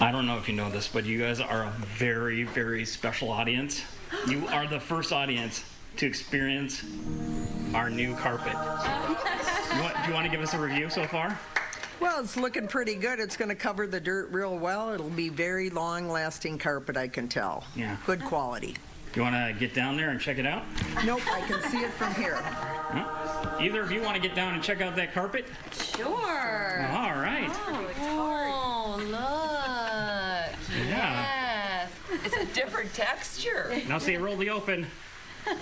I don't know if you know this, but you guys are a very, very special audience. You are the first audience to experience our new carpet. Do you want to give us a review so far? Well, it's looking pretty good. It's going to cover the dirt real well. It'll be very long-lasting carpet, I can tell. Yeah. Good quality. You want to get down there and check it out? Nope, I can see it from here. Huh? Either of you want to get down and check out that carpet? Sure. All right. Oh, look. Yeah. Yes. It's a different texture. Now see, roll the open.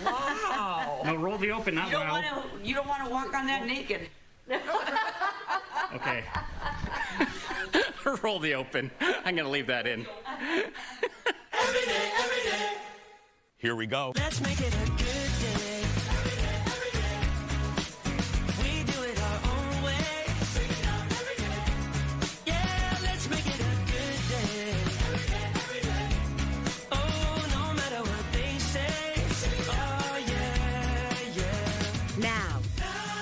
Wow. No, roll the open, not wow. You don't want to walk on that naked. Okay. Roll the open. I'm going to leave that in. Every day. Here we go. Let's make it a good day. Every day. We do it our own way. Sing it out every day. Yeah, let's make it a good day. Every day. Oh, no matter what they say. Oh, yeah. Now,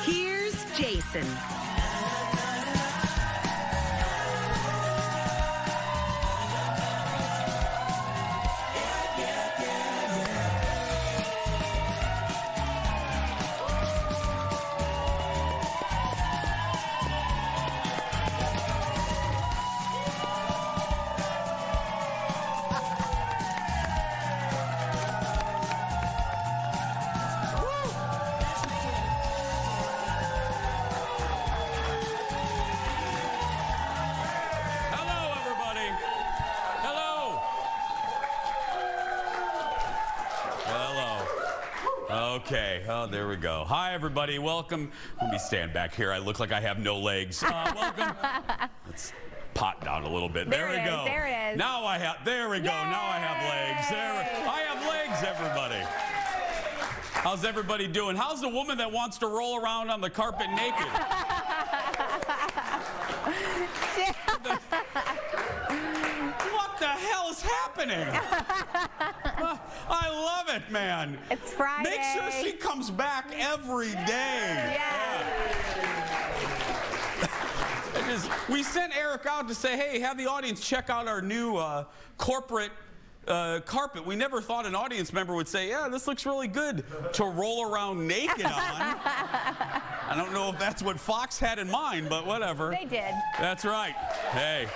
here's Jason. Okay, oh, there we go. Hi, everybody. Welcome. Let me stand back here. I look like I have no legs. Welcome. Let's pot down a little bit. There we go. There it is. Now I have, there we go. Yay! Now I have legs. I have legs, everybody. How's everybody doing? How's the woman that wants to roll around on the carpet naked? What the hell is happening? I love it, man. It's Friday. Make sure she comes back every day. Yeah. We sent Eric out to say, hey, have the audience check out our new corporate carpet. We never thought an audience member would say, yeah, this looks really good to roll around naked on. I don't know if that's what Fox had in mind, but whatever. They did. That's right. Hey.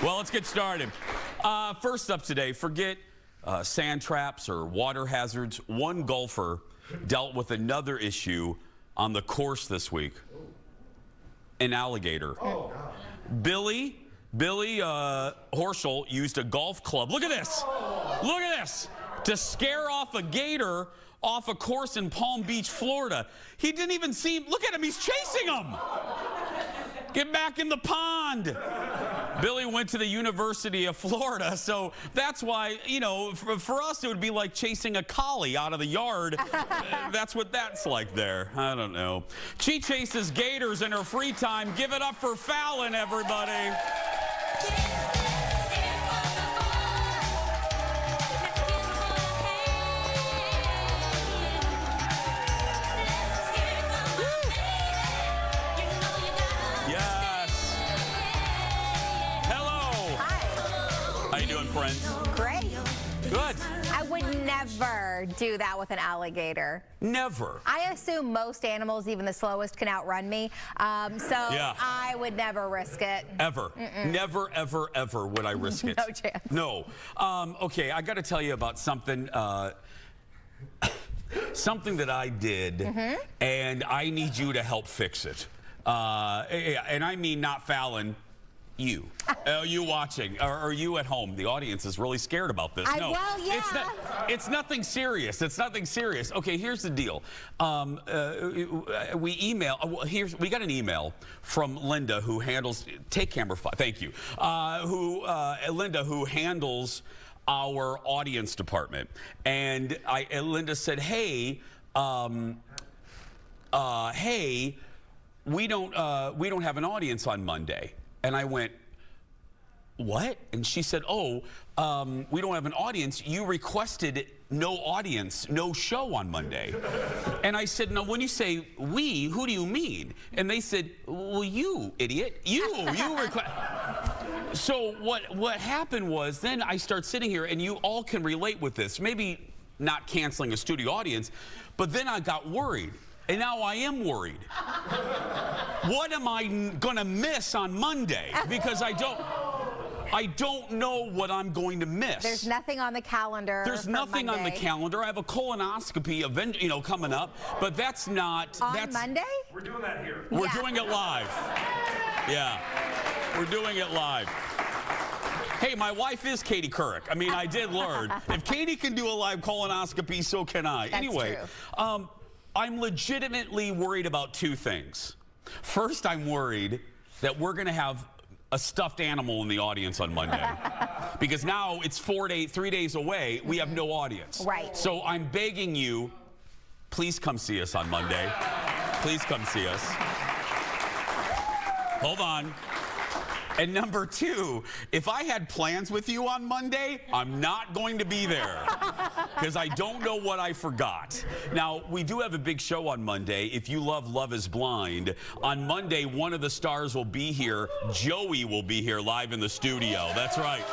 Well, let's get started. First up today, forget sand traps or water hazards. One golfer dealt with another issue on the course this week. An alligator. Oh, Billy Horschel used a golf club. Look at this. Look at this. To scare off a gator off a course in Palm Beach, Florida. He didn't even seem, look at him, he's chasing him. Get back in the pond. Billy went to the University of Florida, so that's why, you know, for us it would be like chasing a collie out of the yard. That's what that's like there. I don't know. She chases gators in her free time. Give it up for Fallon, everybody. How you doing, friends? Great. Good. I would never do that with an alligator. Never. I assume most animals, even the slowest, can outrun me. Yeah. I would never risk it. Ever. Never, ever, ever would I risk it. No chance. No. Okay, I got to tell you about something. Something that I did, and I need you to help fix it. And I mean not Fallon. You watching, or you at home. The audience is really scared about this. No, well, yeah. It's nothing serious. It's nothing serious. Okay, here's the deal. We got an email from Linda, who handles, take camera 5, thank you, Linda, who handles our audience department. And Linda said, hey, we don't have an audience on Monday. And I went, what? And she said, oh, we don't have an audience. You requested no audience, no show on Monday. And I said, no, when you say we, who do you mean? And they said, well, you, idiot. You request. So what happened was then I start sitting here, and you all can relate with this. Maybe not canceling a studio audience, but then I got worried. And now I am worried. What am I going to miss on Monday? Because I don't know what I'm going to miss. There's nothing on the calendar. There's nothing on the calendar. I have a colonoscopy event, coming up, but that's not on Monday. We're doing that here. We're doing it live. Yeah, we're doing it live. Hey, my wife is Katie Couric. I mean, I did learn. If Katie can do a live colonoscopy, so can I. That's anyway, true. I'm legitimately worried about two things. First, I'm worried that we're going to have a stuffed animal in the audience on Monday. Because now it's 3 days away. We have no audience. Right. So I'm begging you, please come see us on Monday. Please come see us. Hold on. And number two, if I had plans with you on Monday, I'm not going to be there because I don't know what I forgot. Now, we do have a big show on Monday. If you love Love is Blind, on Monday, one of the stars will be here. Joey will be here live in the studio. That's right.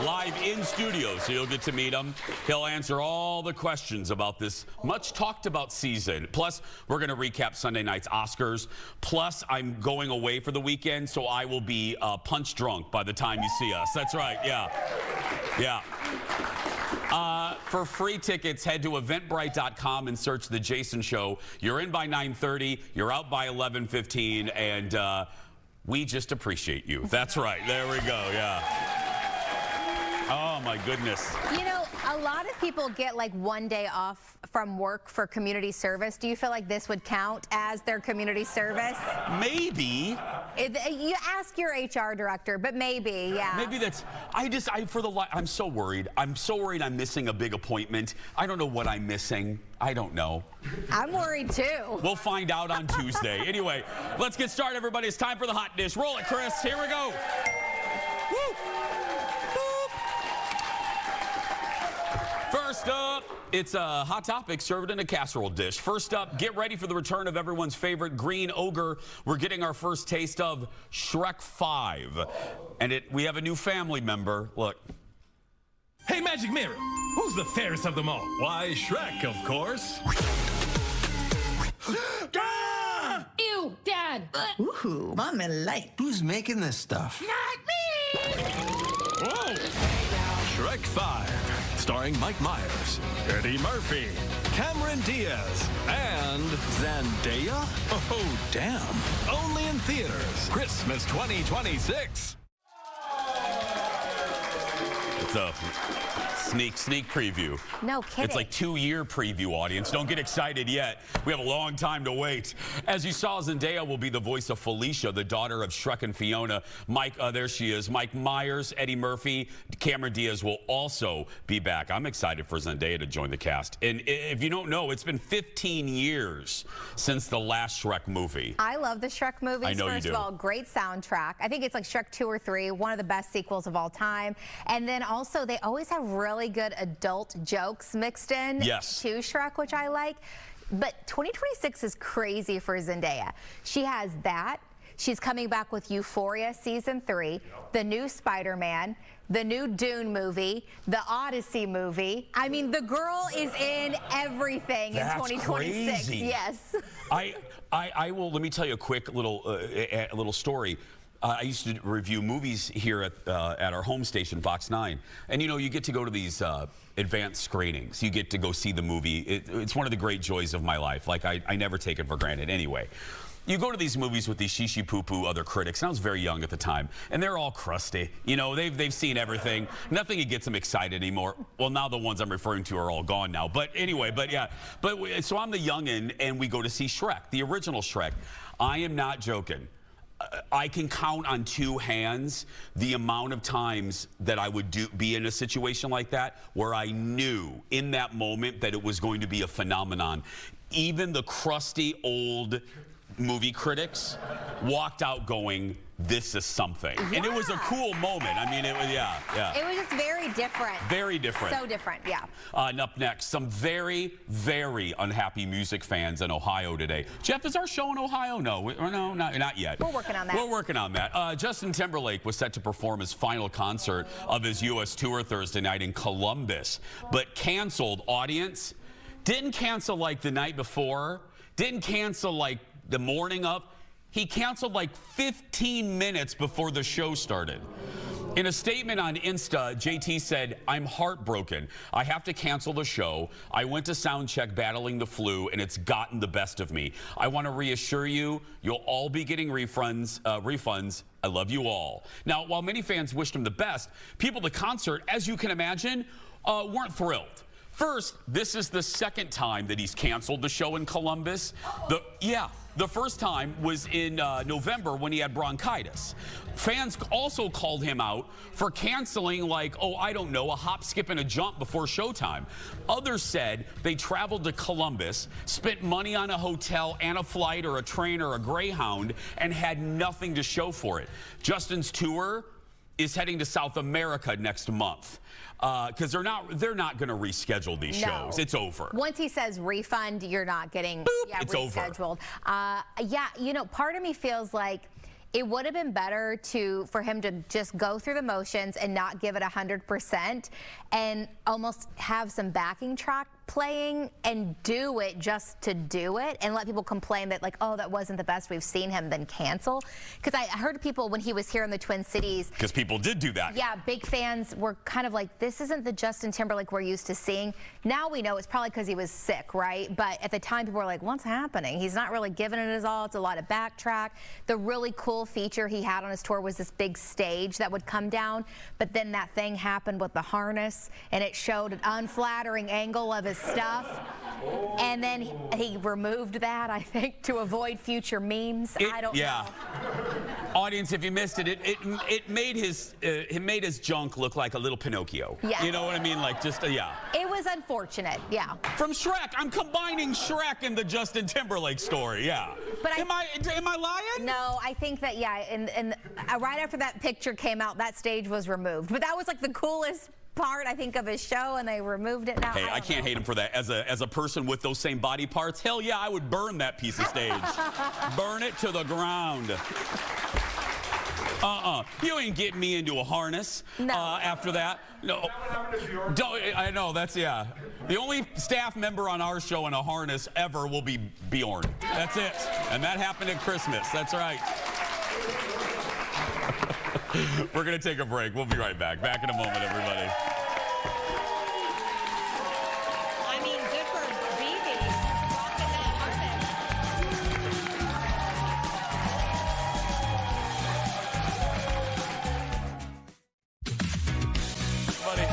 Live in studio, so you'll get to meet him. He'll answer all the questions about this much talked about season. Plus, we're going to recap Sunday night's Oscars. Plus, I'm going away for the weekend, so I will be punch drunk by the time you see us. That's right, yeah. Yeah. For free tickets, head to eventbrite.com and search The Jason Show. You're in by 9:30, you're out by 11:15, and we just appreciate you. That's right, there we go, yeah. Oh, my goodness. A lot of people get like one day off from work for community service. Do you feel like this would count as their community service? Maybe. You ask your HR director, but maybe, yeah. Maybe that's, I'm so worried. I'm so worried I'm missing a big appointment. I don't know what I'm missing. I don't know. I'm worried too. We'll find out on Tuesday. Anyway, let's get started, everybody. It's time for the hot dish. Roll it, Chris. Here we go. Woo! First up, it's a hot topic served in a casserole dish. First up, get ready for the return of everyone's favorite green ogre. We're getting our first taste of Shrek 5. And we have a new family member. Look. Hey, Magic Mirror, who's the fairest of them all? Why, Shrek, of course. Ew, Dad. Ooh, Mommy light. Who's making this stuff? Not me. Whoa! Shrek 5. Starring Mike Myers, Eddie Murphy, Cameron Diaz, and Zendaya? Oh, damn. Only in theaters. Christmas 2026. It's a sneak preview. No kidding. It's like 2-year preview, audience. Don't get excited yet. We have a long time to wait. As you saw, Zendaya will be the voice of Felicia, the daughter of Shrek and Fiona. There she is. Mike Myers, Eddie Murphy, Cameron Diaz will also be back. I'm excited for Zendaya to join the cast. And if you don't know, it's been 15 years since the last Shrek movie. I love the Shrek movies. I know First you do. of all, great soundtrack. I think it's like Shrek 2 or 3, one of the best sequels of all time. And then also, they always have really good adult jokes mixed in to Shrek, which I like. But 2026 is crazy for Zendaya. She has that. She's coming back with Euphoria Season 3, the new Spider-Man, the new Dune movie, the Odyssey movie. I mean, the girl is in everything in 2026. Crazy. Yes. I will, let me tell you a quick little story. I used to review movies here at our home station, Fox 9. And, you get to go to these advanced screenings. You get to go see the movie. It's one of the great joys of my life. Like, I never take it for granted. Anyway, you go to these movies with these shishi-poo-poo other critics, and I was very young at the time, and they're all crusty. They've seen everything. Nothing gets them excited anymore. Well, now the ones I'm referring to are all gone now. But anyway, so I'm the youngin', and we go to see Shrek, the original Shrek. I am not joking. I can count on 2 hands the amount of times that I would be in a situation like that where I knew in that moment that it was going to be a phenomenon. Even the crusty old movie critics walked out going, this is something. Yeah. And it was a cool moment. I mean, it was, yeah. It was just very different. Very different. So different, yeah. And up next, some very, very unhappy music fans in Ohio today. Jeff, is our show in Ohio? No, no, not yet. We're working on that. We're working on that. Justin Timberlake was set to perform his final concert of his U.S. tour Thursday night in Columbus, but canceled. Audience, didn't cancel like the night before, didn't cancel like the morning of. He canceled like 15 minutes before the show started. In a statement on Insta, JT said, "I'm heartbroken. I have to cancel the show. I went to sound check battling the flu, and it's gotten the best of me. I want to reassure you, you'll all be getting refunds. I love you all." Now, while many fans wished him the best, people at the concert, as you can imagine, weren't thrilled. First, this is the second time that he's canceled the show in Columbus. The first time was in November when he had bronchitis. Fans also called him out for canceling like, oh, I don't know, a hop, skip, and a jump before showtime. Others said they traveled to Columbus, spent money on a hotel and a flight or a train or a Greyhound, and had nothing to show for it. Justin's tour is heading to South America next month. Because they're not going to reschedule these shows. It's over. Once he says refund, you're not getting it's rescheduled. Yeah, you know, part of me feels like it would have been better for him to just go through the motions and not give it 100% and almost have some backing track playing and do it just to do it and let people complain that like, oh, that wasn't the best we've seen him, then cancel. Because I heard people when he was here in the Twin Cities. Because people did do that. Yeah, big fans were kind of like, this isn't the Justin Timberlake we're used to seeing. Now we know it's probably because he was sick, right? But at the time, people were like, what's happening? He's not really giving it his all. It's a lot of backtrack. The really cool feature he had on his tour was this big stage that would come down. But then that thing happened with the harness, and it showed an unflattering angle of his stuff, and then he removed that, I think, to avoid future memes. I don't know. Audience, if you missed it, it made his junk look like a little Pinocchio. Yeah. You know what I mean? Like just yeah. It was unfortunate. Yeah. From Shrek, I'm combining Shrek and the Justin Timberlake story. Yeah. But am I lying? No, I think that and right after that picture came out, that stage was removed. But that was like the coolest part, I think, of his show, and they removed it now. Hey, I can't hate him for that. As a person with those same body parts, hell yeah, I would burn that piece of stage. Burn it to the ground. You ain't getting me into a harness. No. After that. No. I know, that's, yeah. The only staff member on our show in a harness ever will be Bjorn. That's it. And that happened at Christmas. That's right. We're going to take a break. We'll be right back. Back in a moment, everybody. I mean, good for BB. Rocking that Buddy.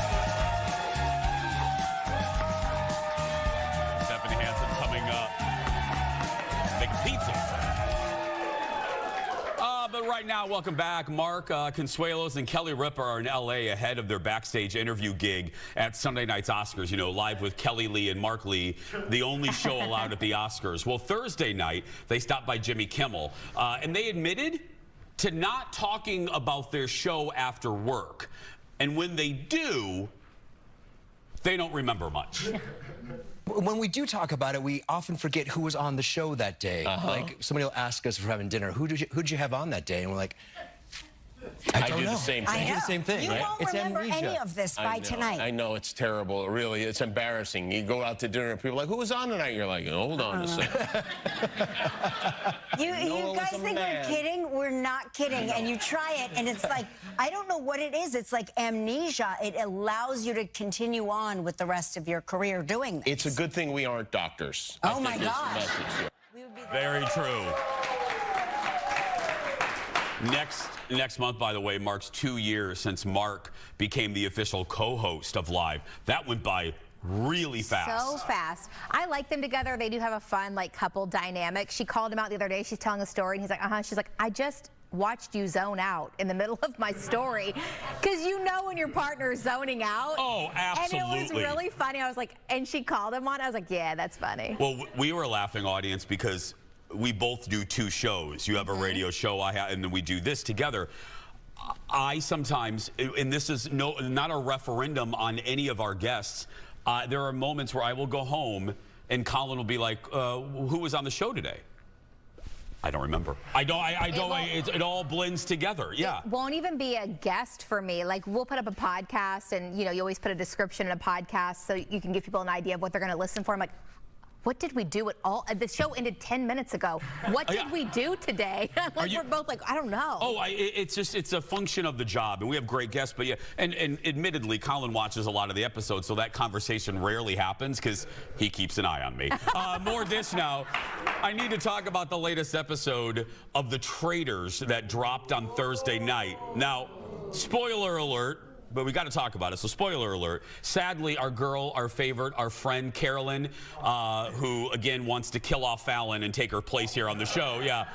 Stephanie Hansen coming up. Making pizza. But right now, welcome back. Mark Consuelos and Kelly Ripa are in L.A. ahead of their backstage interview gig at Sunday night's Oscars. You know, live with Kelly Lee and Mark Lee, the only show allowed at the Oscars. Well, Thursday night, they stopped by Jimmy Kimmel, and they admitted to not talking about their show after work. And when they do, they don't remember much. When we do talk about it, we often forget who was on the show that day. Like, somebody will ask us if we're having dinner, who'd you have on that day? And we're like, I don't know. The same thing. I do the same thing, You right? won't It's remember amnesia. any of this by tonight. I know, it's terrible. Really, it's embarrassing. You go out to dinner and people are like, who was on tonight? You're like, hold on a second. You guys think we're kidding? We're not kidding. And you try it, and it's like, I don't know what it is. It's like amnesia. It allows you to continue on with the rest of your career doing this. It's a good thing we aren't doctors. Oh, my gosh. Very true. Next month, by the way, marks 2 years since Mark became the official co-host of Live. That went by really fast. So fast. I like them together. They do have a fun, like, couple dynamic. She called him out the other day. She's telling a story, and he's like, She's like, I just watched you zone out in the middle of my story. Because you know when your partner is zoning out. Oh, absolutely. And it was really funny. I was like, and she called him on. I was like, yeah, that's funny. Well, we were laughing, audience, because we both do 2 shows. You have a radio show, and then we do this together. I sometimes, and this is not a referendum on any of our guests, there are moments where I will go home and Colin will be like, who was on the show today? I don't remember. It all blends together. Yeah. It won't even be a guest for me. Like, we'll put up a podcast, and you always put a description in a podcast so you can give people an idea of what they're going to listen for. I'm like, what did we do at all? The show ended 10 minutes ago. What did we do today? We're both like, I don't know. Oh, it's a function of the job, and we have great guests. But yeah, and admittedly, Colin watches a lot of the episodes, so that conversation rarely happens because he keeps an eye on me. More Dish now. I need to talk about the latest episode of The Traitors that dropped on Thursday night. Now, spoiler alert. But we got to talk about it, so spoiler alert. Sadly, our favorite, our friend Carolyn, who again wants to kill off Fallon and take her place here on the show. Yeah,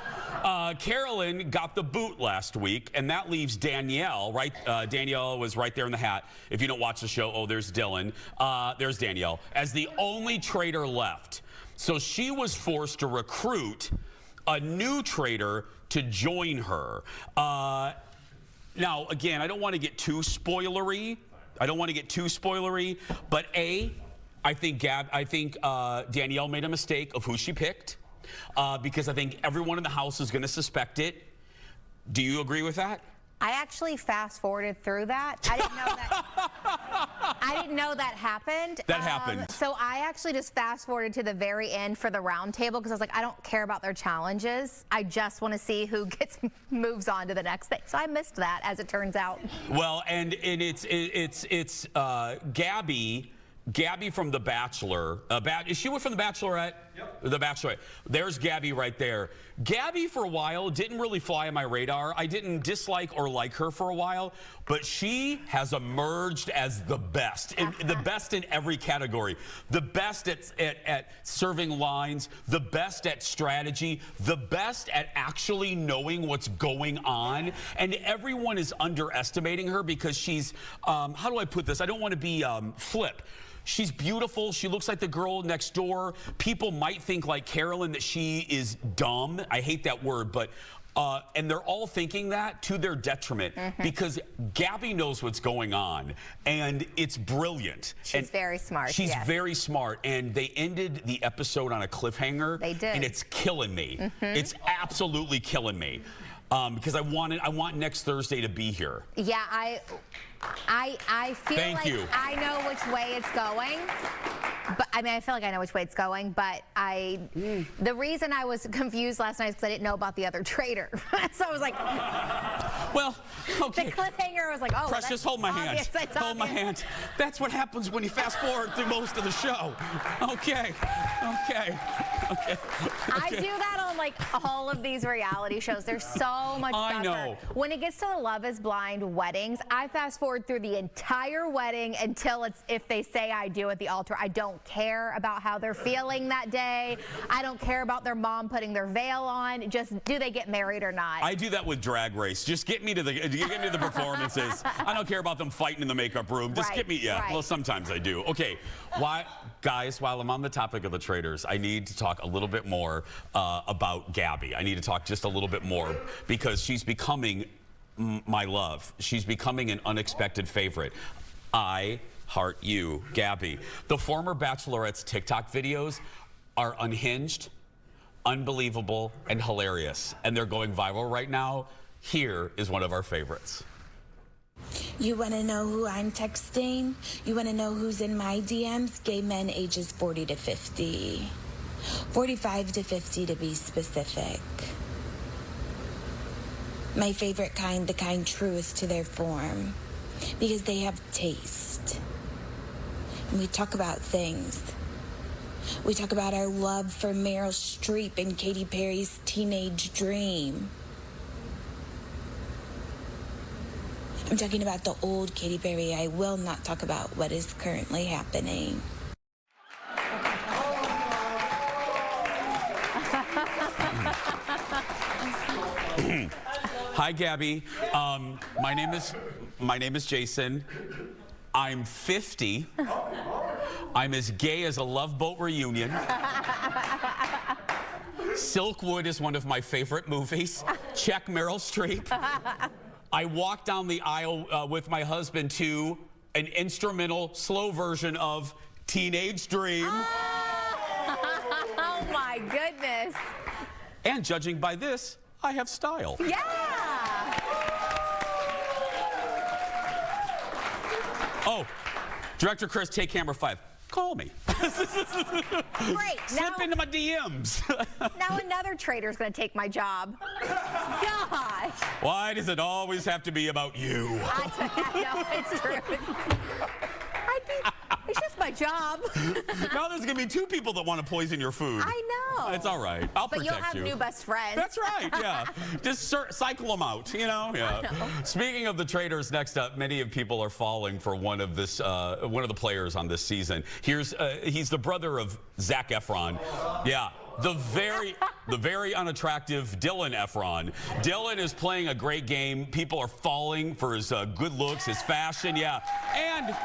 Carolyn got the boot last week, and that leaves Danielle. Right, Danielle was right there in the hat. If you don't watch the show, oh, there's Dylan. There's Danielle as the only traitor left. So she was forced to recruit a new traitor to join her. Now, again, I don't want to get too spoilery. But I think Danielle made a mistake of who she picked because I think everyone in the house is going to suspect it. Do you agree with that? I actually fast-forwarded through that. I didn't know that. I didn't know that happened. That happened. So I actually just fast-forwarded to the very end for the round table because I was like, I don't care about their challenges. I just want to see who moves on to the next thing. So I missed that, as it turns out. Well, and it's Gabby from The Bachelor. Is she from The Bachelorette? Yep. The Bachelorette. There's Gabby right there. Gabby, for a while, didn't really fly on my radar. I didn't dislike or like her for a while, but she has emerged as the best. The best in every category. The best at serving lines, the best at strategy, the best at actually knowing what's going on. And everyone is underestimating her because she's, how do I put this? I don't want to be flip. She's beautiful. She looks like the girl next door. People might think, like Carolyn, that she is dumb. I hate that word, but and they're all thinking that to their detriment because Gabby knows what's going on, and it's brilliant. She's very smart. She's very smart, and they ended the episode on a cliffhanger. They did, and it's killing me. It's absolutely killing me because I want next Thursday to be here. Yeah, I feel I know which way it's going. But I mean, I feel like I know which way it's going, but the reason I was confused last night is because I didn't know about the other traitor. So I was like, well, okay. The cliffhanger, I was like, oh. Precious, hold my hand. Hold my hand. That's what happens when you fast forward through most of the show. Okay. I do that on like all of these reality shows. There's so much stuff. I know. When it gets to the Love is Blind weddings, I fast forward through the entire wedding until it's if they say I do at the altar. I don't care about how they're feeling that day. I don't care about their mom putting their veil on. Just do they get married or not? I do that with Drag Race. Just get me to the performances. I don't care about them fighting in the makeup room. Just get me. Yeah. Right. Well, sometimes I do. Okay. Guys, while I'm on the topic of the traitors, I need to talk a little bit more about Gabby. I need to talk just a little bit more because she's becoming my love. She's becoming an unexpected favorite. I heart you, Gabby. The former Bachelorette's TikTok videos are unhinged, unbelievable, and hilarious. And they're going viral right now. Here is one of our favorites. You want to know who I'm texting? You want to know who's in my DMs? Gay men ages 40 to 50. 45 to 50 to be specific. My favorite kind, the kind truest to their form. Because they have taste. And we talk about things. We talk about our love for Meryl Streep and Katy Perry's Teenage Dream. I'm talking about the old Katy Perry. I will not talk about what is currently happening. Hi, Gabby. My name is Jason. I'm 50. I'm as gay as a Love Boat reunion. Silkwood is one of my favorite movies. Check Meryl Streep. I walked down the aisle with my husband to an instrumental slow version of Teenage Dream. Oh my goodness. And judging by this, I have style. Yeah. Oh, Director Chris, take camera 5. Call me. Great. Slip into my DMs. Now another traitor's going to take my job. Gosh. Why does it always have to be about you? No, it's true. It's just my job. Now there's going to be 2 people that want to poison your food. I know. It's all right. I'll but protect you'll have you. new best friends. That's right, yeah. Just cycle them out, you know? Yeah. Speaking of the traitors, next up, many of people are falling for one of the players on this season. He's the brother of Zac Efron. Yeah. The very unattractive Dylan Efron. Dylan is playing a great game. People are falling for his good looks, his fashion, yeah. And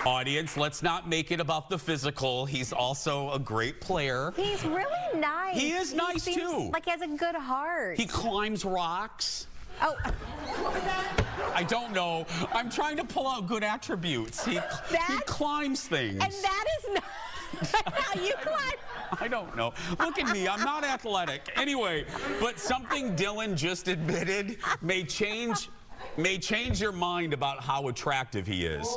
audience, let's not make it about the physical. He's also a great player. He's really nice. He is nice too. Like he has a good heart. He climbs rocks. Oh. I don't know. I'm trying to pull out good attributes. He climbs things. And that is not how you climb. I don't know. Look at me. I'm not athletic. Anyway, but something Dylan just admitted may change your mind about how attractive he is.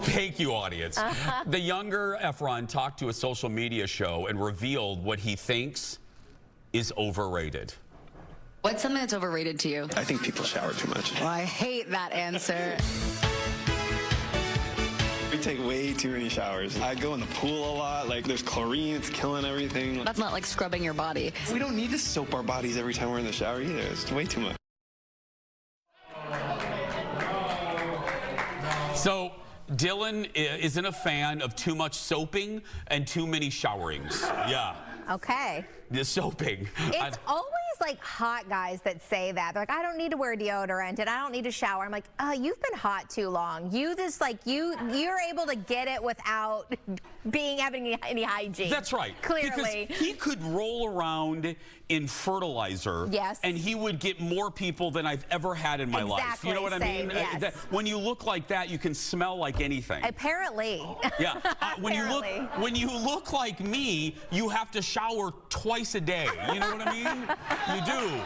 Thank you, audience. The younger Efron talked to a social media show and revealed what he thinks is overrated. What's something that's overrated to you? I think people shower too much. Well, I hate that answer. We take way too many showers. I go in the pool a lot. Like, there's chlorine. It's killing everything. That's not like scrubbing your body. We don't need to soap our bodies every time we're in the shower either. It's way too much. So Dylan isn't a fan of too much soaping and too many showerings. Yeah. Okay. The soaping. It's always like hot guys that say that. They're like, I don't need to wear deodorant and I don't need to shower. I'm like, you've been hot too long. You're able to get it without having any hygiene. That's right. Clearly. Because he could roll around in fertilizer. Yes. And he would get more people than I've ever had in my life. You know what I mean? Yes. When you look like that, you can smell like anything. Apparently. Yeah. When you look like me, you have to shower twice a day. You know what I mean? You do.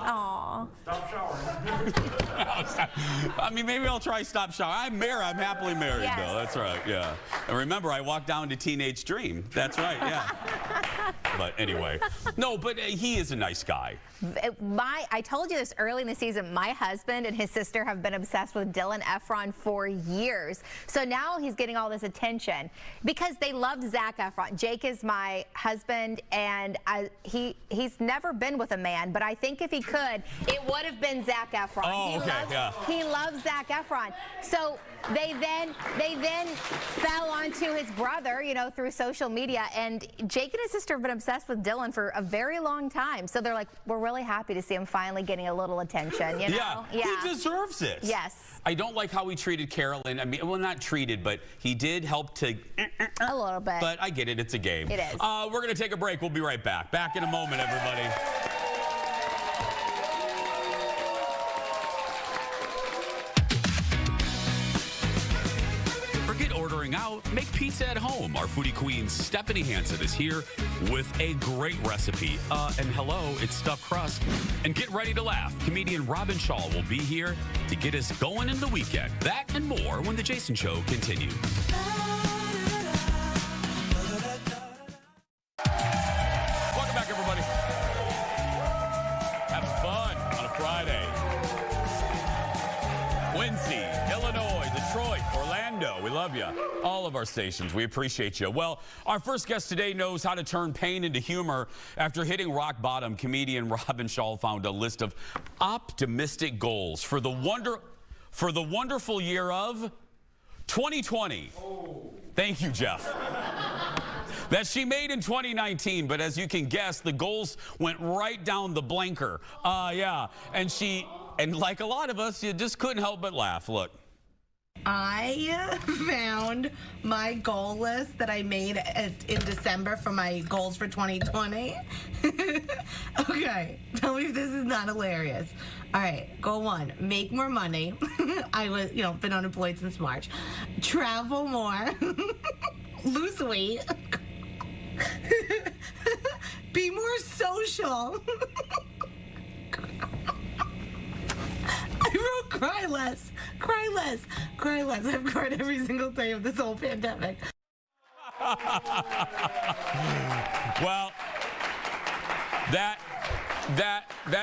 Aw. Stop showering. I mean, maybe I'll try stop showering. I'm married. I'm happily married, Yes. though. That's right, yeah. And remember, I walked down to Teenage Dream. That's right, yeah. But anyway. No, but he is a nice guy. I told you this early in the season. My husband and his sister have been obsessed with Dylan Efron for years. So now he's getting all this attention because they loved Zac Efron. Jake is my husband, and he's never been with a man, but I think if he could, it would have been Zac Efron. Oh, okay, He loves Zac Efron. So they then fell onto his brother, you know, through social media, and Jake and his sister have been obsessed with Dylan for a very long time. So they're like, we're really happy to see him finally getting a little attention, you know? Yeah, he deserves it. Yes. I don't like how he treated Carolyn. I mean, well, not treated, but he did help to... A little bit. But I get it. It's a game. It is. We're going to take a break. We'll be right back. Back in a moment, everybody. Forget ordering out. Make pizza at home. Our foodie queen, Stephanie Hansen, is here with a great recipe. And hello, it's stuffed crust. And get ready to laugh. Comedian Robyn Schall will be here to get us going in the weekend. That and more when The Jason Show continues. Welcome back, everybody. Have fun on a Friday. Quincy, Illinois, Detroit, Orlando, we love you. All of our stations, we appreciate you. Well, our first guest today knows how to turn pain into humor. After hitting rock bottom, comedian Robyn Schall found a list of optimistic goals for the wonderful year of 2020. Thank you, Jeff. That she made in 2019, but as you can guess, the goals went right down the blanker. Yeah, and like a lot of us, you just couldn't help but laugh. Look. I found my goal list that I made in December for my goals for 2020. Okay, tell me if this is not hilarious. All right, goal 1, make more money. I was, been unemployed since March. Travel more. Lose weight. Be more social. I wrote cry less, cry less, cry less. I've cried every single day of this whole pandemic. Well, that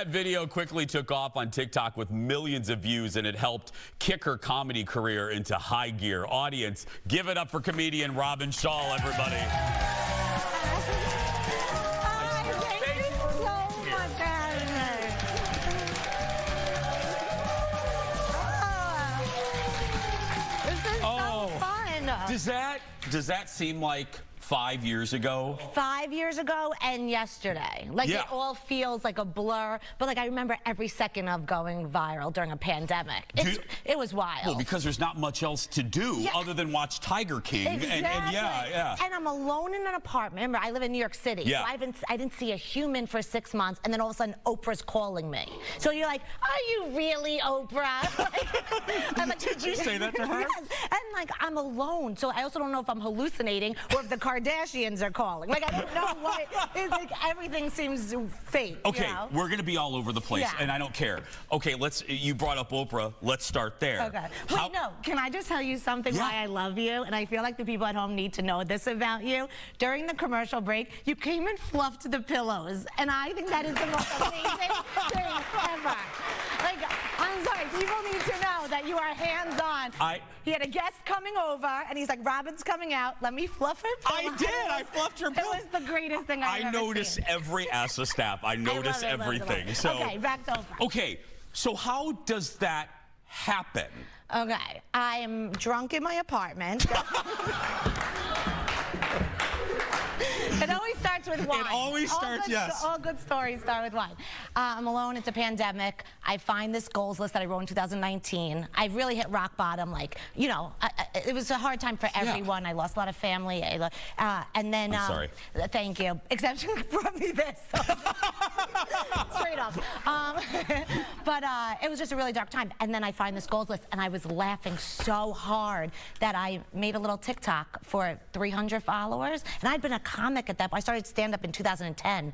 video quickly took off on TikTok with millions of views, and it helped kick her comedy career into high gear. Audience, give it up for comedian Robyn Schall, everybody. Does that seem like 5 years ago? 5 years ago and yesterday. Like, yeah. It all feels like a blur, but like I remember every second of going viral during a pandemic. It was wild. Well, because there's not much else to do other than watch Tiger King. Exactly. And yeah. And I'm alone in an apartment. Remember, I live in New York City. Yeah. So I didn't see a human for 6 months, and then all of a sudden Oprah's calling me. So you're like, are you really Oprah? I'm like, did you say that to her? Yes. And like, I'm alone. So I also don't know if I'm hallucinating or if the Kardashians are calling. Like, I don't know what it's like. Everything seems fake. Okay, you know? we're gonna be all over the place, and I don't care. Okay, you brought up Oprah. Let's start there. Okay. Wait, no. Can I just tell you something why I love you? And I feel like the people at home need to know this about you. During the commercial break, you came and fluffed the pillows, and I think that is the most amazing thing ever. Like, I'm sorry, people need to know that you are hands-on. He had a guest coming over, and he's like, Robyn's coming out. Let me fluff her pillow. I did. I fluffed her pillow. It was the greatest thing I've ever notice seen. every ass of staff. I notice everything. So okay, back to Oprah. Okay, so how does that happen? Okay, I'm drunk in my apartment. It always starts with wine. It always starts, yes. All good stories start with wine. I'm alone. It's a pandemic. I find this goals list that I wrote in 2019. I really hit rock bottom. Like, it was a hard time for everyone. I lost a lot of family. And then, I'm sorry. Thank you. Except you brought me this. So. Straight up. But it was just a really dark time. And then I find this goals list, and I was laughing so hard that I made a little TikTok for 300 followers. And I'd been a comic at that point. I started stand-up in 2010.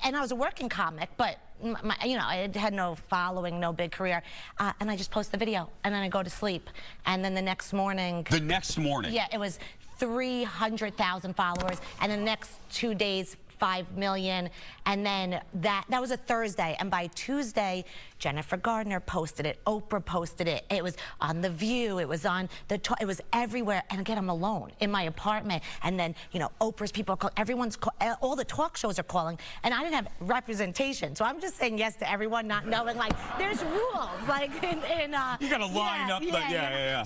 And I was a working comic, but I had no following, no big career. And I just post the video, and then I go to sleep. And then the next morning... The next morning? Yeah, it was 300,000 followers. And the next 2 days, 5 million, and then that was a Thursday, and by Tuesday, Jennifer Gardner posted it, Oprah posted it, it was on The View, it was on it was everywhere. And again, I'm alone in my apartment, and then Oprah's people are calling, all the talk shows are calling, and I didn't have representation, so I'm just saying yes to everyone, not knowing like there's rules, like you gotta line up.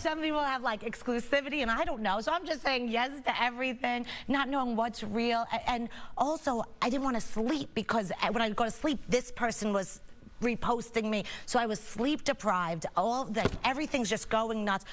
Some people have like exclusivity, and I don't know, so I'm just saying yes to everything, not knowing what's real, and also I didn't want to sleep because when I go to sleep, this person was reposting me, so I was sleep deprived. Everything's just going nuts.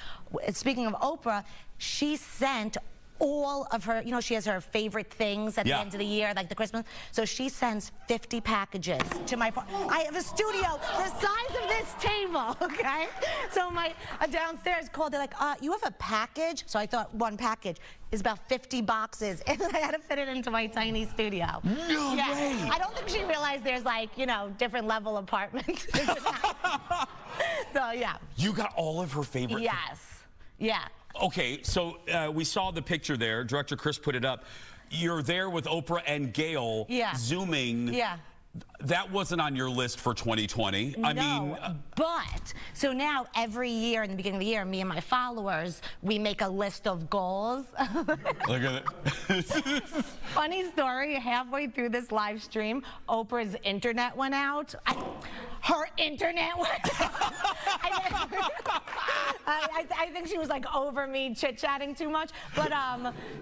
Speaking of Oprah, she sent all of her, she has her favorite things at the end of the year, like the Christmas. So she sends 50 packages to my I have a studio the size of this table, okay? So my downstairs called, they're like, you have a package? So I thought one package is about 50 boxes, and I had to fit it into my tiny studio. No way! I don't think she realized there's like, different level apartments. So yeah. You got all of her favorite Yes. Yeah. Okay, so we saw the picture there. Director Chris put it up. You're there with Oprah and Gail Zooming. Yeah. That wasn't on your list for 2020. I mean, but so now every year in the beginning of the year, me and my followers, we make a list of goals. Look at it. Funny story, halfway through this live stream, Oprah's internet went out. her internet went out. I think she was like over me chit-chatting too much, but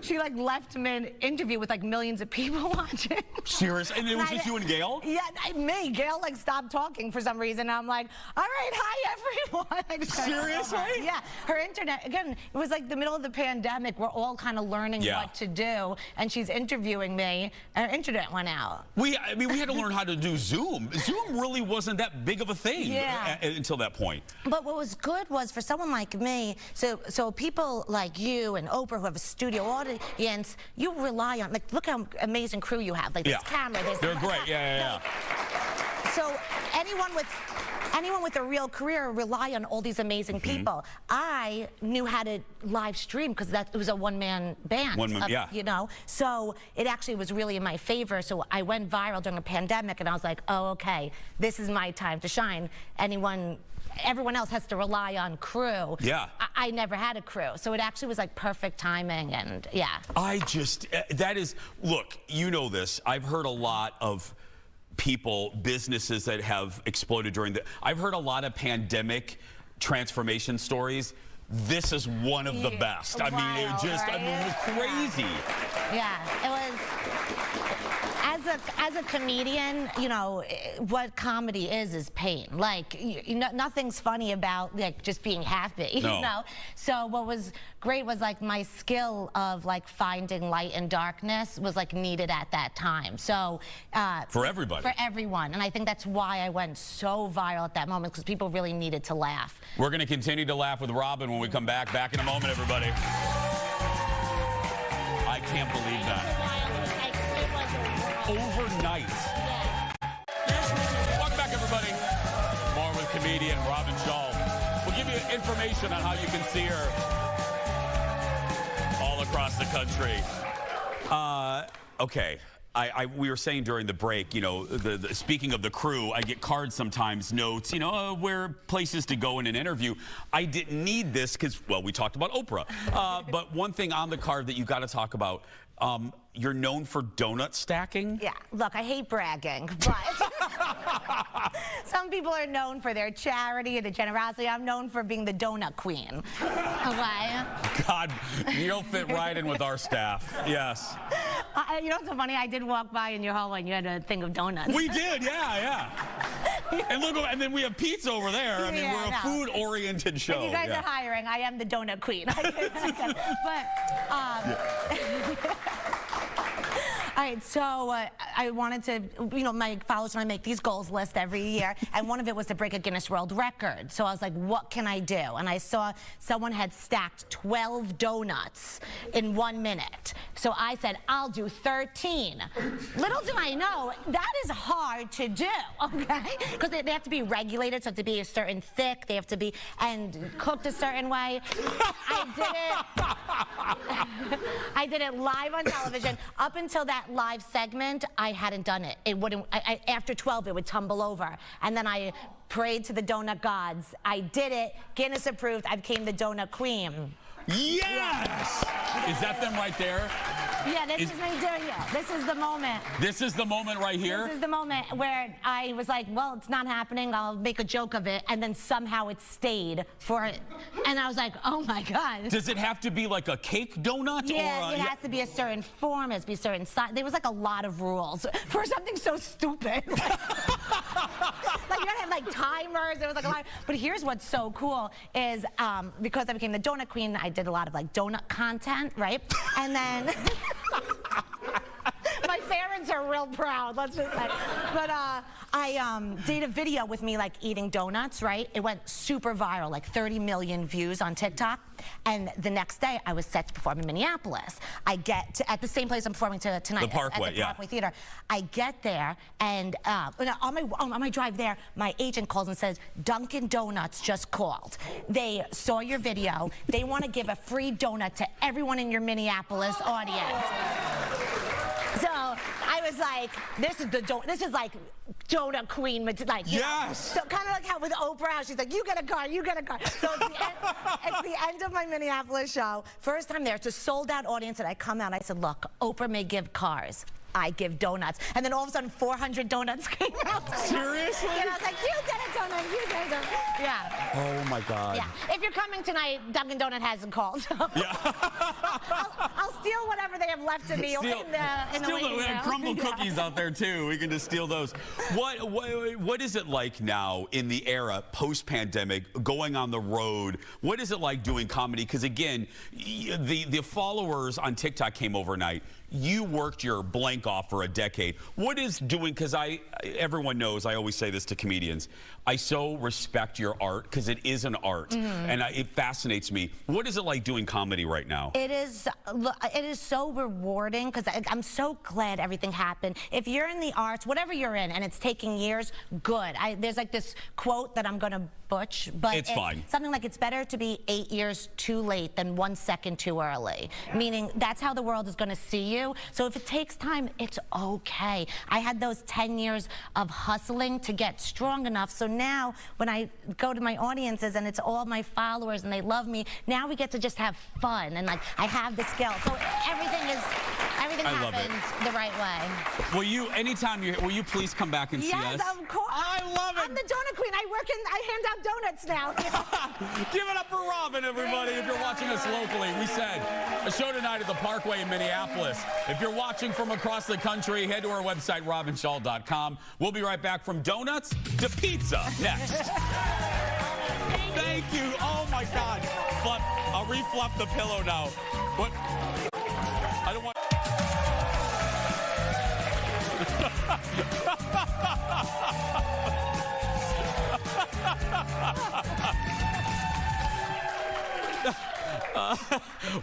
she like left mid-interview with like millions of people watching. Serious? And it was just you and Gail? Yeah, me. Gail like stopped talking for some reason. I'm like, all right, hi everyone. Seriously? Yeah, her internet, again, it was like the middle of the pandemic. We're all kind of learning what to do, and she's interviewing me, and her internet went out. I mean, we had to learn how to do Zoom. Zoom really wasn't that big of a thing until that point. But what was good was for someone like me, so people like you and Oprah who have a studio audience, you rely on, like, look how amazing crew you have. Like this camera, they're great. Yeah. So anyone with a real career rely on all these amazing people. I knew how to live stream because it was a one-man band. You know, so it actually was really in my favor. So I went viral during a pandemic, and I was like, oh, okay, this is my time to shine. Everyone else has to rely on crew. Yeah. I never had a crew, so it actually was like perfect timing, and look, you know this. I've heard a lot of people, businesses that have exploded I've heard a lot of pandemic transformation stories. This is one of the best. I mean, it was crazy. Yeah, it was. As a comedian, you know, what comedy is pain. Like, nothing's funny about like just being happy, you know? So what was great was like my skill of like finding light in darkness was like needed at that time. So for everybody. For everyone. And I think that's why I went so viral at that moment, because people really needed to laugh. We're going to continue to laugh with Robyn when we come back. Back in a moment, everybody. I can't believe that. Overnight. Welcome back, everybody. More with comedian Robyn Schall. We'll give you information on how you can see her all across the country. Okay. We were saying during the break, you know, speaking of the crew, I get cards sometimes, notes, you know, where places to go in an interview. I didn't need this because, well, we talked about Oprah. But one thing on the card that you got to talk about, you're known for donut stacking? Yeah, look, I hate bragging, but some people are known for their charity and the generosity. I'm known for being the donut queen. Okay? God, you'll fit right in with our staff. Yes. You know what's so funny? I did walk by in your hallway and you had a thing of donuts. We did, yeah. And look, and then we have pizza over there. I mean, we're a food-oriented show. If you guys are hiring, I am the donut queen. All right, so I wanted to, you know, my followers and I make these goals list every year, and one of it was to break a Guinness World Record. So I was like, what can I do? And I saw someone had stacked 12 donuts in 1 minute. So I said, I'll do 13. Little do I know, that is hard to do, okay? Because they have to be regulated, so they have to be a certain thick, they have to be, and cooked a certain way. I did it live on television. Up until that live segment, I hadn't done it. It wouldn't. After 12, it would tumble over, and then I prayed to the donut gods. I did it. Guinness approved. I became the donut queen. Yes! Is that them right there? Yeah, this is me doing it. This is the moment. This is the moment right here? This is the moment where I was like, well, it's not happening. I'll make a joke of it. And then somehow it stayed for it. And I was like, oh, my God. Does it have to be like a cake donut? Yeah, it has to be a certain form. It has to be a certain size. There was like a lot of rules for something so stupid. Like you gotta have like timers. There was like a lot. But here's what's so cool is because I became the donut queen, I did a lot of like donut content, right? And then my parents are real proud, let's just say. But I did a video with me like eating donuts, right? It went super viral, like 30 million views on TikTok. And the next day, I was set to perform in Minneapolis. I get to, at the same place I'm performing tonight. The Parkway, at the Parkway Theater. I get there, and on my drive there, my agent calls and says, Dunkin' Donuts just called. They saw your video. They want to give a free donut to everyone in your Minneapolis audience. So I was like, this is like donut queen, like, yes. So kind of like how with Oprah, she's like, you get a car, you get a car. So it's the end of my Minneapolis show. First time there, it's a sold out audience, and I come out, I said, look, Oprah may give cars. I give donuts. And then all of a sudden 400 donuts came out. Seriously? And I was like, you get a donut, you get a donut. Yeah. Oh my God. Yeah. If you're coming tonight, Dunkin' Donut hasn't called. Yeah. I'll steal whatever they have left of me in the we have crumble cookies out there too. We can just steal those. What is it like now in the era post-pandemic, going on the road? What is it like doing comedy? Because again, the followers on TikTok came overnight. You worked your blank off for a decade. What is doing, because everyone knows, I always say this to comedians, I so respect your art because it is an art, and it fascinates me. What is it like doing comedy right now? It is so rewarding because I'm so glad everything happened. If you're in the arts, whatever you're in, and it's taking years, good. There's like this quote that I'm gonna butch, but it's fine. Something like, it's better to be 8 years too late than 1 second too early. Meaning that's how the world is gonna see you. So if it takes time, it's okay. I had those 10 years of hustling to get strong enough. So now when I go to my audiences and it's all my followers and they love me, now we get to just have fun and like I have the skill. So everything happens the right way. Will you, anytime will you please come back and see us? Yes, of course. I love it. I'm the donut queen. I hand out donuts now. Give it up for Robyn, everybody. If you're watching us locally, we said a show tonight at the Parkway in Minneapolis. If you're watching from across the country, head to our website, robynschall.com. We'll be right back from donuts to pizza next. Thank you. Oh, my God. I'll refluff the pillow now. What? I don't want...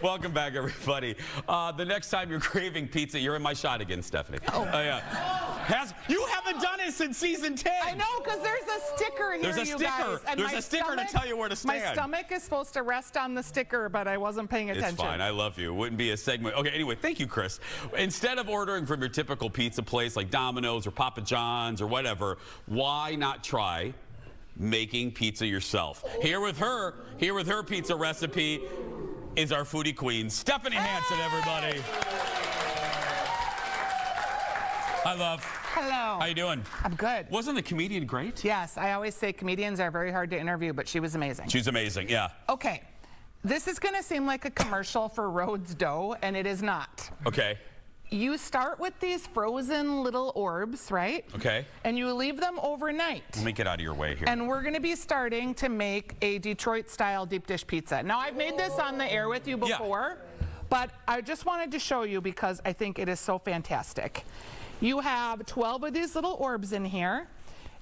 Welcome back, everybody. The next time you're craving pizza, you're in my shot again, Stephanie. Oh, yeah. You haven't done it since season 10. I know, because there's a sticker here, There's a you sticker. guys. And There's a sticker to tell you where to stand. My stomach is supposed to rest on the sticker, but I wasn't paying attention. It's fine. I love you. It wouldn't be a segment. Okay, anyway, thank you, Chris. Instead of ordering from your typical pizza place like Domino's or Papa John's or whatever, why not try making pizza yourself? Here with her pizza recipe is our foodie queen, Stephanie Hansen, everybody. Hi, love. Hello. How you doing? I'm good. Wasn't the comedian great? Yes, I always say comedians are very hard to interview, but she was amazing. She's amazing, yeah. Okay, this is gonna seem like a commercial for Rhodes dough, and it is not. Okay. You start with these frozen little orbs, right? Okay. And you leave them overnight. Let me get out of your way here. And we're gonna be starting to make a Detroit-style deep dish pizza. Now, I've made this on the air with you before, but I just wanted to show you because I think it is so fantastic. You have 12 of these little orbs in here.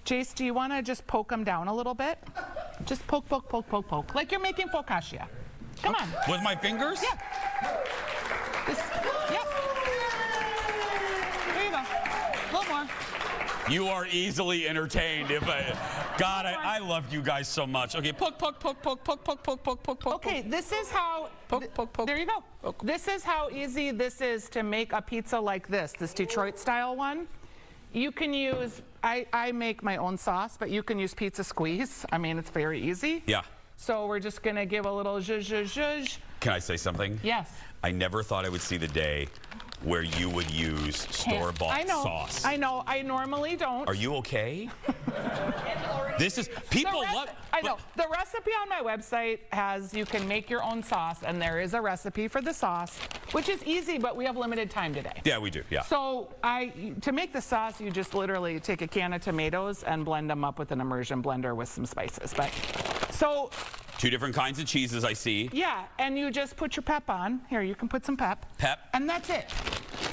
Jace, do you wanna just poke them down a little bit? Just poke, poke, poke, poke, poke, like you're making focaccia. Come on. With my fingers? Yeah. Yep. There you go. A little more. You are easily entertained. God, I love you guys so much. Okay, poke, poke, poke, poke, poke, poke, poke, poke, poke, poke. Okay, this is how. Poke, poke, poke. There you go. Poke. This is how easy this is to make a pizza like this Detroit-style one. You can use. I make my own sauce, but you can use pizza squeeze. I mean, it's very easy. Yeah. So we're just gonna give a little zhuzh, zhuzh, zhuzh. Can I say something? Yes. I never thought I would see the day where you would use store-bought sauce. I know. I normally don't. Are you okay? This is people love. I know. The recipe on my website has you can make your own sauce, and there is a recipe for the sauce, which is easy, but we have limited time today. Yeah, we do. Yeah. So to make the sauce, you just literally take a can of tomatoes and blend them up with an immersion blender with some spices. But so. 2 different kinds of cheeses, I see. Yeah, and you just put your pep on. Here, you can put some pep. Pep. And that's it.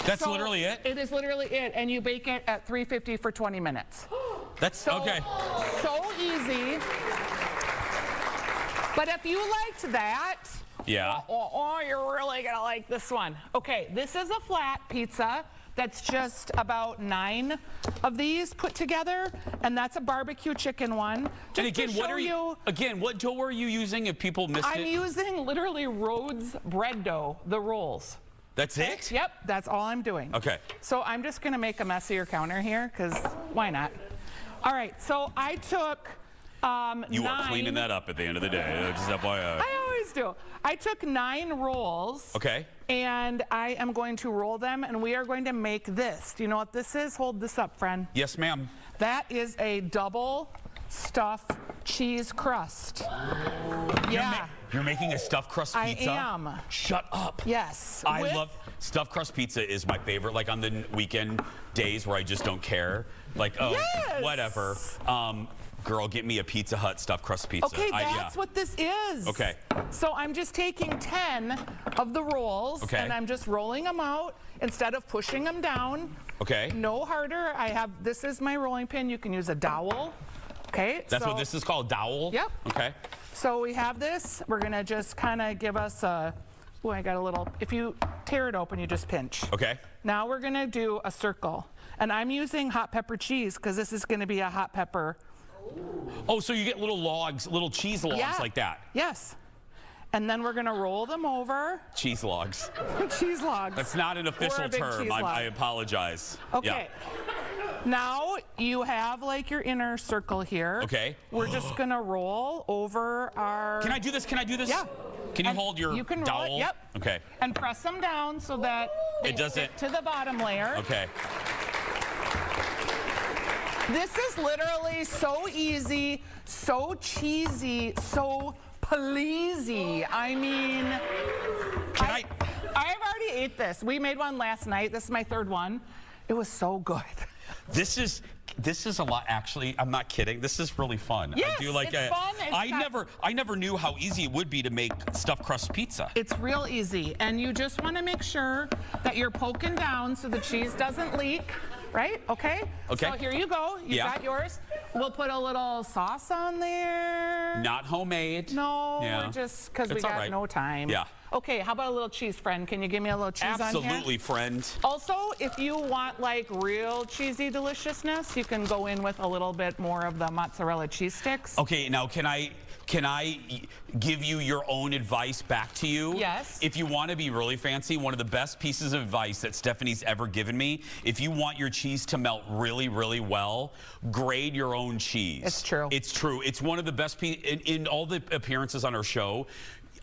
That's literally it? It is literally it, and you bake it at 350 for 20 minutes. That's okay. So easy. But if you liked that, yeah. Oh, you're really gonna like this one. Okay, this is a flat pizza. That's just about 9 of these put together, and that's a barbecue chicken one. And again, what dough are you using if people missed it? I'm using literally Rhodes bread dough, the rolls. That's it? Yep, that's all I'm doing. Okay. So I'm just gonna make a messier counter here, because why not? All right, so I took You are cleaning that up at the end of the day. Just FYI. I always always do. I took 9 rolls. Okay. And I am going to roll them, and we are going to make this. Do you know what this is? Hold this up, friend. Yes, ma'am. That is a double stuffed cheese crust. Yeah. You're making a stuffed crust pizza? I am. Shut up. Yes. I love stuffed crust pizza is my favorite. Like on the weekend days where I just don't care. Like, oh, yes. whatever. Girl, get me a Pizza Hut stuffed crust pizza. Okay, that's what this is. Okay. So I'm just taking 10 of the rolls, and I'm just rolling them out instead of pushing them down. Okay. No harder. This is my rolling pin. You can use a dowel. Okay. That's what this is called, dowel? Yep. Okay. So we have this. We're going to just kind of give us a, oh, I got a little, if you tear it open, you just pinch. Okay. Now we're going to do a circle. And I'm using hot pepper cheese because this is going to be a hot pepper. Oh, so you get little logs, little cheese logs like that? Yes. And then we're going to roll them over. Cheese logs. Cheese logs. That's not an official term. I apologize. Okay. Yeah. Now you have like your inner circle here. Okay. We're just going to roll over our... Can I do this? Can I do this? Yeah. Can you hold your You can roll dowel? it, yep. Okay. And press them down so that It doesn't... to the bottom layer. Okay. This is literally so easy, so cheesy, so pleasy. I mean, I've already ate this. We made one last night. This is my 3rd one. It was so good. This is a lot, actually. I'm not kidding. This is really fun. Yes, I do like it's fun. I never knew how easy it would be to make stuffed crust pizza. It's real easy, and you just want to make sure that you're poking down so the cheese doesn't leak. Right? Okay? Okay. So here you go. You got yours. We'll put a little sauce on there. Not homemade. No, we're just because we got no time. Yeah. Okay, how about a little cheese, friend? Can you give me a little cheese on here? Absolutely, friend. Also, if you want like real cheesy deliciousness, you can go in with a little bit more of the mozzarella cheese sticks. Okay, now can I give you your own advice back to you? Yes. If you want to be really fancy, one of the best pieces of advice that Stephanie's ever given me, if you want your cheese to melt really, really well, grade your own cheese. It's true. It's true. It's one of the best pieces in all the appearances on our show.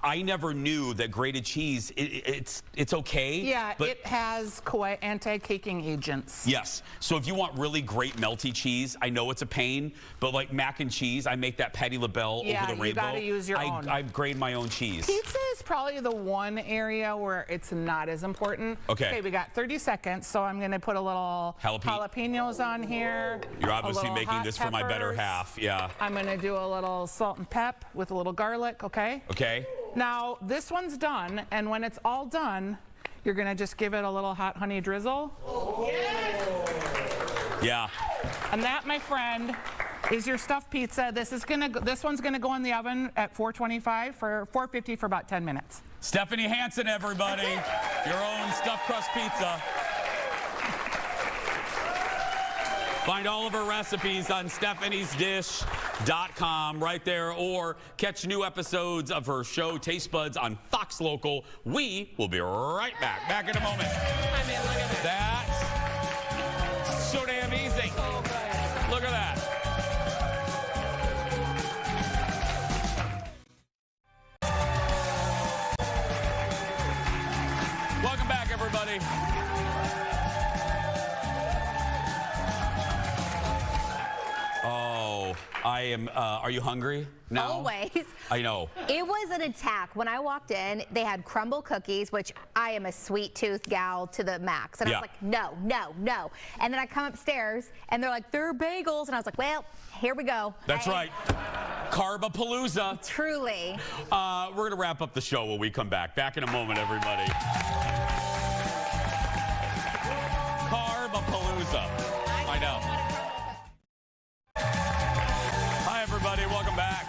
I never knew that grated cheese, it's okay. Yeah, but it has anti-caking agents. Yes. So if you want really great melty cheese, I know it's a pain, but like mac and cheese, I make that Patti LaBelle over the rainbow. Yeah, you gotta use your own. I grade my own cheese. Pizza is probably the one area where it's not as important. Okay. Okay, we got 30 seconds, so I'm gonna put a little jalapenos on here. You're obviously making this for my better half, yeah. I'm gonna do a little salt and pep with a little garlic, okay? Okay. Now, this one's done, and when it's all done, you're gonna just give it a little hot honey drizzle. Yeah. And that, my friend, is your stuffed pizza. This one's gonna go in the oven at 425 for 450 for about 10 minutes. Stephanie Hansen, everybody. Your own stuffed crust pizza. Find all of her recipes on stephaniesdish.com right there, or catch new episodes of her show Taste Buds on Fox Local. We will be right back. Back in a moment. I mean, look at that. That's so damn easy. So good. Look at that. Welcome back, everybody. I am, are you hungry now? Always. I know. It was an attack. When I walked in, they had crumble cookies, which I am a sweet tooth gal to the max. And I was like, no, no, no. And then I come upstairs, and they're like, they're bagels. And I was like, well, here we go. That's right. Carbapalooza. Truly. We're going to wrap up the show when we come back. Back in a moment, everybody. Carbapalooza. I know. Hi, everybody. Welcome back.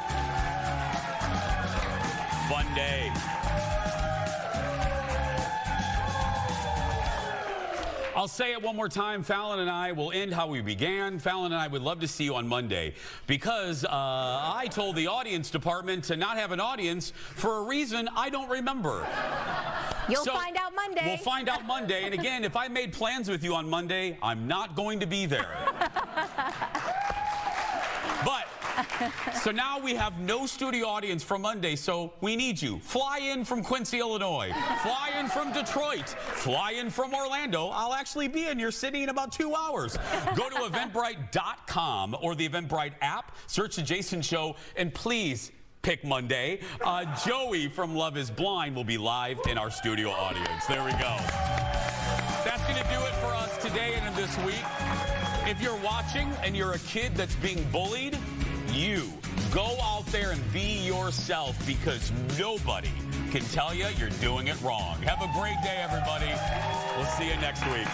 Fun day. I'll say it one more time. Fallon and I will end how we began. Fallon and I would love to see you on Monday because I told the audience department to not have an audience for a reason I don't remember. You'll find out Monday. We'll find out Monday. And again, if I made plans with you on Monday, I'm not going to be there. But So now we have no studio audience for Monday, so we need you. Fly in from Quincy, Illinois. Fly in from Detroit. Fly in from Orlando. I'll actually be in your city in about 2 hours. Go to eventbrite.com or the Eventbrite app. Search The Jason Show, and please pick Monday. Joey from Love is Blind will be live in our studio audience. There we go. That's going to do it for us today and this week. If you're watching and you're a kid that's being bullied, you go out there and be yourself, because nobody can tell you you're doing it wrong. Have a great day, everybody. We'll see you next week.